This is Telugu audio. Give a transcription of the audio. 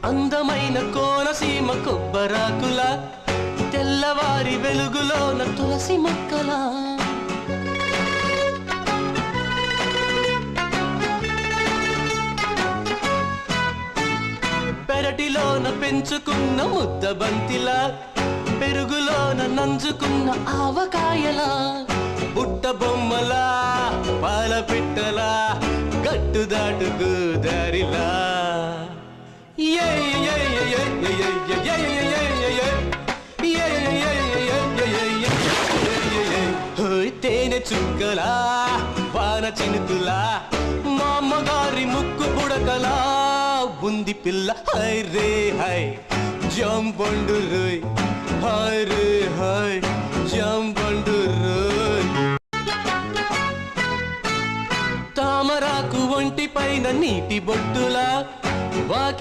అందమైన కోనసీమ కొబ్బరాకుల తెల్లవారి వెలుగులోన తులసి మొక్కల పెరటిలోన పెంచుకున్న ముద్ద బంతిలా పెరుగులోన నంజుకున్న ఆవకాయలా బుట్ట బొమ్మలా పాల పిట్టలా గట్టు దాటుకు దారిలా తేనె చుక్కలా వాన చినుకులా మా అమ్మగారి ముక్కు పుడకలా బుంది పిల్ల హై రే హై జంబండు రోయ్ హై రే హై జంబండు రోయ్ తామరాకు ఒంటి పైన నీటి బొట్టులా వాకిల